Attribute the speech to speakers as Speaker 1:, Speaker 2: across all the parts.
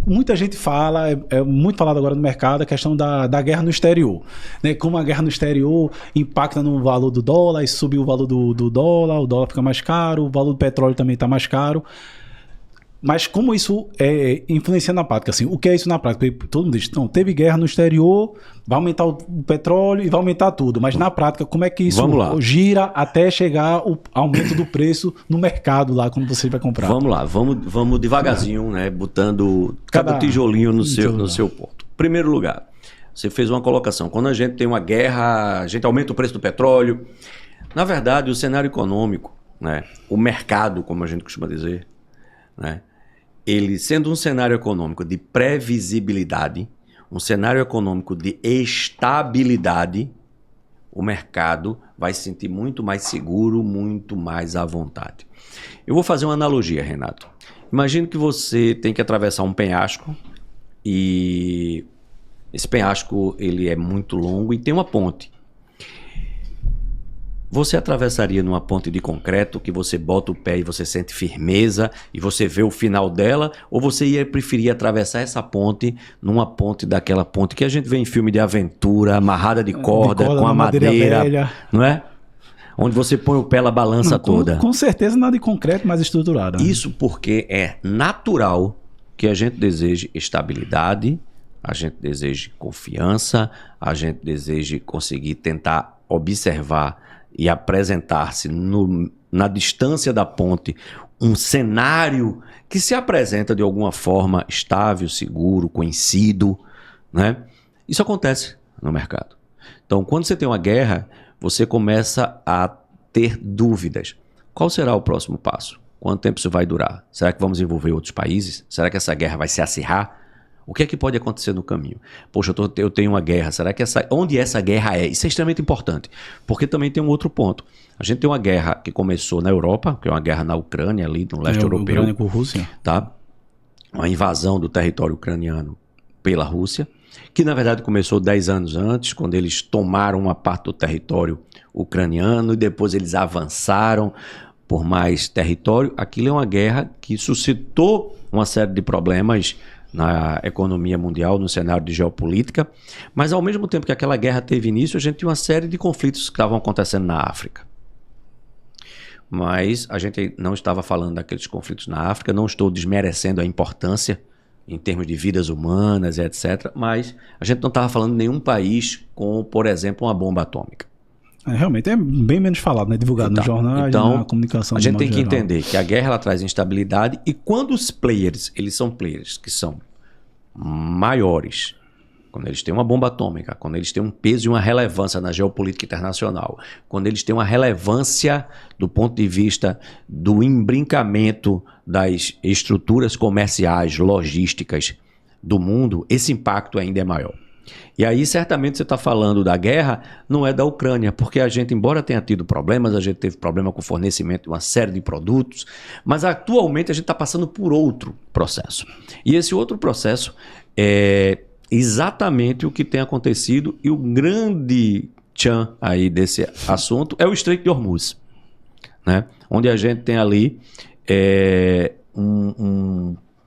Speaker 1: muita gente fala, é muito falado agora no mercado, a questão da guerra no exterior. Né? Como a guerra no exterior impacta no valor do dólar, e subiu o valor do dólar, o dólar fica mais caro, o valor do petróleo também está mais caro. Mas como isso influencia na prática? Assim, o que é isso na prática? Porque todo mundo diz, não, teve guerra no exterior, vai aumentar o petróleo e vai aumentar tudo. Mas na prática, como é que isso gira até chegar o aumento do preço no mercado lá, quando você vai comprar?
Speaker 2: Vamos lá, vamos devagarzinho, né? Botando cada tijolinho no seu ponto. Primeiro lugar, você fez uma colocação. Quando a gente tem uma guerra, a gente aumenta o preço do petróleo. Na verdade, o cenário econômico, né? O mercado, como a gente costuma dizer, né? Ele sendo um cenário econômico de previsibilidade, um cenário econômico de estabilidade, o mercado vai se sentir muito mais seguro, muito mais à vontade. Eu vou fazer uma analogia, Renato. Imagine que você tem que atravessar um penhasco e esse penhasco ele é muito longo e tem uma ponte. Você atravessaria numa ponte de concreto que você bota o pé e você sente firmeza e você vê o final dela? Ou você ia preferir atravessar essa ponte numa ponte daquela ponte que a gente vê em filme de aventura, amarrada de corda com a madeira, velha, não é? Onde você põe o pé, ela balança toda.
Speaker 1: Com certeza nada de concreto, mais estruturado.
Speaker 2: Isso porque é natural que a gente deseje estabilidade, a gente deseje confiança, a gente deseje conseguir tentar observar e apresentar-se na distância da ponte um cenário que se apresenta de alguma forma estável, seguro, conhecido, né? Isso acontece no mercado. Então, quando você tem uma guerra, você começa a ter dúvidas. Qual será o próximo passo? Quanto tempo isso vai durar? Será que vamos envolver outros países? Será que essa guerra vai se acirrar? O que é que pode acontecer no caminho? Poxa, eu tenho uma guerra. Será que onde essa guerra é? Isso é extremamente importante. Porque também tem um outro ponto. A gente tem uma guerra que começou na Europa, que é uma guerra na Ucrânia, ali no leste europeu.
Speaker 1: Ucrânia com Rússia.
Speaker 2: Tá? Uma invasão do território ucraniano pela Rússia, que na verdade começou 10 anos antes, quando eles tomaram uma parte do território ucraniano e depois eles avançaram por mais território. Aquilo é uma guerra que suscitou uma série de problemas na economia mundial, no cenário de geopolítica, mas ao mesmo tempo que aquela guerra teve início, a gente tinha uma série de conflitos que estavam acontecendo na África. Mas a gente não estava falando daqueles conflitos na África, não estou desmerecendo a importância em termos de vidas humanas, etc., mas a gente não estava falando de nenhum país com, por exemplo, uma bomba atômica.
Speaker 1: Realmente é bem menos falado, né? Divulgado nos jornais, na comunicação.
Speaker 2: A gente tem que entender que a guerra ela traz instabilidade e quando os players, eles são players que são maiores, quando eles têm uma bomba atômica, quando eles têm um peso e uma relevância na geopolítica internacional, quando eles têm uma relevância do ponto de vista do embrincamento das estruturas comerciais, logísticas do mundo, esse impacto ainda é maior. E aí, certamente, você está falando da guerra, não é da Ucrânia, porque a gente, embora tenha tido problemas, a gente teve problema com o fornecimento de uma série de produtos, mas atualmente a gente está passando por outro processo. E esse outro processo é exatamente o que tem acontecido e o grande tchan aí desse assunto é o Estreito de Hormuz, né? Onde a gente tem ali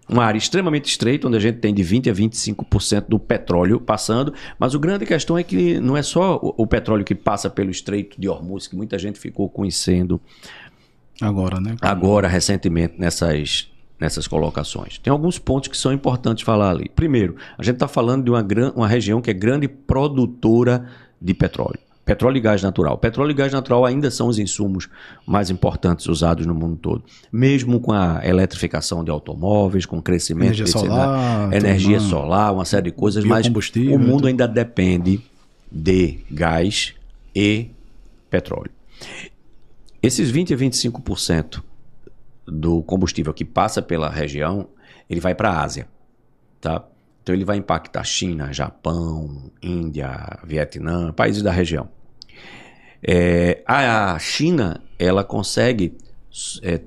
Speaker 2: uma área extremamente estreita, onde a gente tem de 20% a 25% do petróleo passando, mas a grande questão é que não é só o petróleo que passa pelo Estreito de Hormuz, que muita gente ficou conhecendo
Speaker 1: agora, né?
Speaker 2: Agora, recentemente, nessas colocações. Tem alguns pontos que são importantes falar ali. Primeiro, a gente está falando de uma região que é grande produtora de petróleo. Petróleo e gás natural. Petróleo e gás natural ainda são os insumos mais importantes usados no mundo todo. Mesmo com a eletrificação de automóveis, com o crescimento de energia solar, uma série de coisas, mas o mundo ainda depende de gás e petróleo. Esses 20% a 25% do combustível que passa pela região, ele vai para a Ásia, tá? Então ele vai impactar China, Japão, Índia, Vietnã, países da região. A China, ela consegue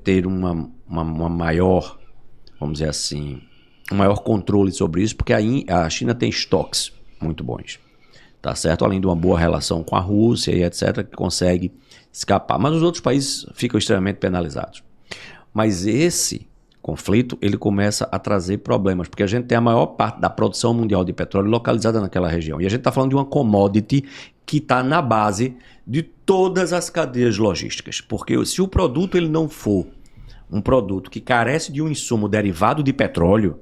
Speaker 2: ter uma maior, vamos dizer assim, um maior controle sobre isso, porque a China tem estoques muito bons, tá certo? Além de uma boa relação com a Rússia e etc., que consegue escapar. Mas os outros países ficam extremamente penalizados. Mas esse conflito, ele começa a trazer problemas, porque a gente tem a maior parte da produção mundial de petróleo localizada naquela região. E a gente está falando de uma commodity que está na base de todas as cadeias logísticas. Porque se o produto ele não for um produto que carece de um insumo derivado de petróleo,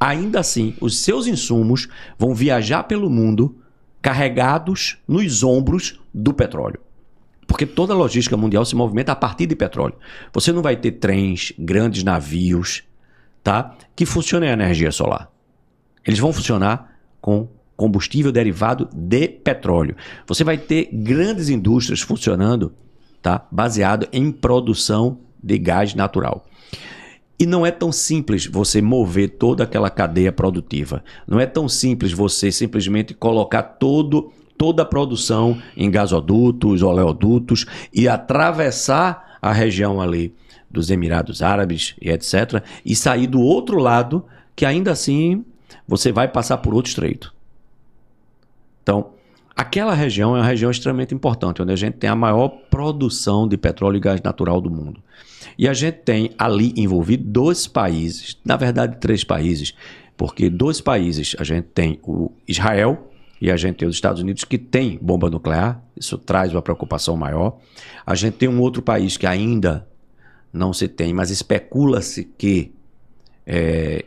Speaker 2: ainda assim, os seus insumos vão viajar pelo mundo carregados nos ombros do petróleo. Porque toda a logística mundial se movimenta a partir de petróleo. Você não vai ter trens, grandes navios, tá? Que funcionem a energia solar. Eles vão funcionar com combustível derivado de petróleo. Você vai ter grandes indústrias funcionando, tá? Baseado em produção de gás natural. E não é tão simples você mover toda aquela cadeia produtiva. Não é tão simples você simplesmente colocar toda a produção em gasodutos, oleodutos e atravessar a região ali dos Emirados Árabes e etc. e sair do outro lado, que ainda assim você vai passar por outro estreito. Então, aquela região é uma região extremamente importante, onde a gente tem a maior produção de petróleo e gás natural do mundo. E a gente tem ali envolvido 2 países, na verdade 3 países, porque 2 países, a gente tem o Israel e a gente tem os Estados Unidos que tem bomba nuclear, isso traz uma preocupação maior. A gente tem um outro país que ainda não se tem, mas especula-se que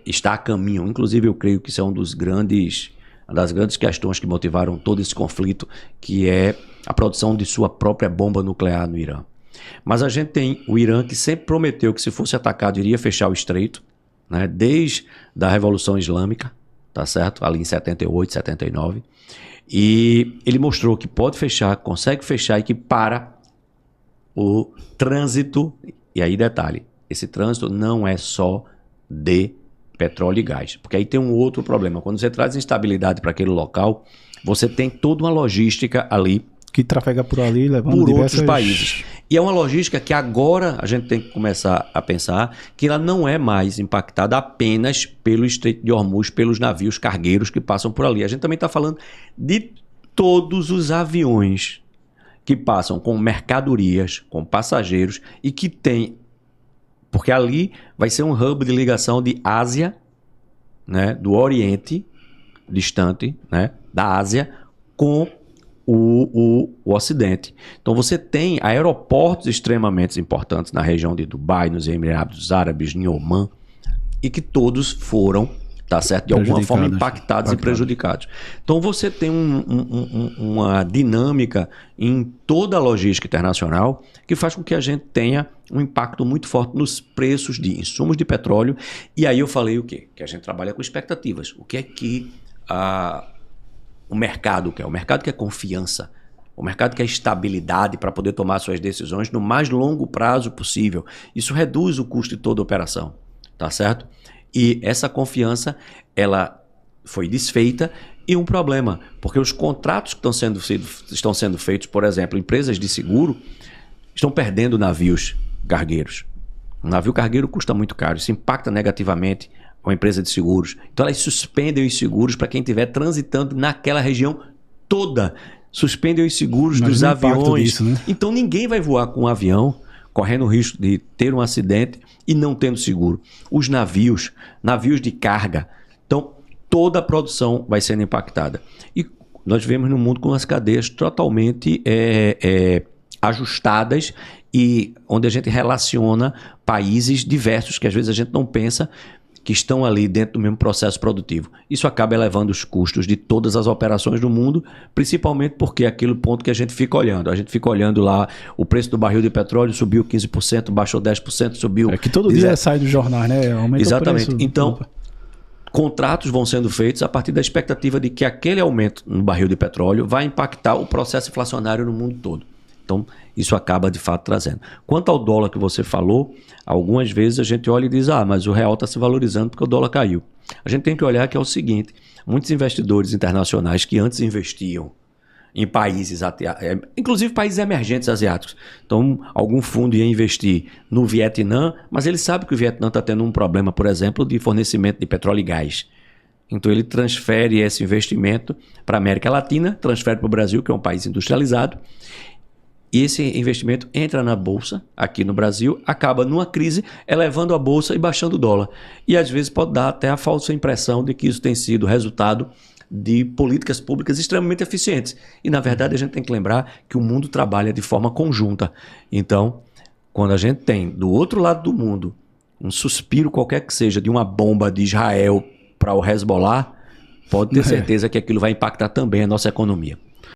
Speaker 2: está a caminho, inclusive eu creio que isso é uma das grandes questões que motivaram todo esse conflito, que é a produção de sua própria bomba nuclear no Irã. Mas a gente tem o Irã que sempre prometeu que se fosse atacado iria fechar o estreito, né, desde a Revolução Islâmica, tá certo? Ali em 78, 79. E ele mostrou que pode fechar, consegue fechar e que para o trânsito, e aí detalhe, esse trânsito não é só de petróleo e gás, porque aí tem um outro problema. Quando você traz instabilidade para aquele local, você tem toda uma logística ali
Speaker 1: que trafega por ali, levando
Speaker 2: por outros países. E é uma logística que agora a gente tem que começar a pensar que ela não é mais impactada apenas pelo Estreito de Hormuz, pelos navios cargueiros que passam por ali. A gente também está falando de todos os aviões que passam com mercadorias, com passageiros e que tem... Porque ali vai ser um hub de ligação de Ásia, né, do Oriente distante, né, da Ásia, com o Ocidente. Então você tem aeroportos extremamente importantes na região de Dubai, nos Emirados Árabes, em Omã, e que todos foram, tá certo, de alguma forma impactados e prejudicados. Então você tem uma dinâmica em toda a logística internacional que faz com que a gente tenha um impacto muito forte nos preços de insumos de petróleo. E aí eu falei o quê? Que a gente trabalha com expectativas. O que é que o mercado quer? O mercado quer confiança. O mercado quer estabilidade para poder tomar suas decisões no mais longo prazo possível. Isso reduz o custo de toda a operação, tá certo? E essa confiança, ela foi desfeita e um problema, porque os contratos que estão sendo feitos, por exemplo, empresas de seguro, estão perdendo navios cargueiros. Um navio cargueiro custa muito caro, isso impacta negativamente uma empresa de seguros. Então elas suspendem os seguros para quem estiver transitando naquela região toda. Suspendem os seguros dos aviões.
Speaker 1: Disso, né?
Speaker 2: Então ninguém vai voar com um avião correndo o risco de ter um acidente e não tendo seguro. Os navios de carga. Então toda a produção vai sendo impactada. E nós vivemos num mundo com as cadeias totalmente ajustadas e onde a gente relaciona países diversos que às vezes a gente não pensa que estão ali dentro do mesmo processo produtivo. Isso acaba elevando os custos de todas as operações do mundo, principalmente porque é aquele ponto que a gente fica olhando. A gente fica olhando lá, o preço do barril de petróleo subiu 15%, baixou 10%, subiu...
Speaker 1: É que todo dia sai do jornal, né? Aumenta
Speaker 2: exatamente.
Speaker 1: o preço.
Speaker 2: Então, contratos vão sendo feitos a partir da expectativa de que aquele aumento no barril de petróleo vai impactar o processo inflacionário no mundo todo. Então, isso acaba de fato trazendo. Quanto ao dólar que você falou, algumas vezes a gente olha e diz, mas o real está se valorizando porque o dólar caiu. A gente tem que olhar que é o seguinte, muitos investidores internacionais que antes investiam em países, inclusive países emergentes asiáticos. Então, algum fundo ia investir no Vietnã, mas ele sabe que o Vietnã está tendo um problema, por exemplo, de fornecimento de petróleo e gás. Então ele transfere esse investimento para a América Latina, transfere para o Brasil, que é um país industrializado, e esse investimento entra na bolsa, aqui no Brasil, acaba numa crise, elevando a bolsa e baixando o dólar. E às vezes pode dar até a falsa impressão de que isso tem sido resultado de políticas públicas extremamente eficientes. E na verdade a gente tem que lembrar que o mundo trabalha de forma conjunta. Então, quando a gente tem do outro lado do mundo um suspiro qualquer que seja de uma bomba de Israel para o Hezbollah, pode ter certeza que aquilo vai impactar também a nossa economia.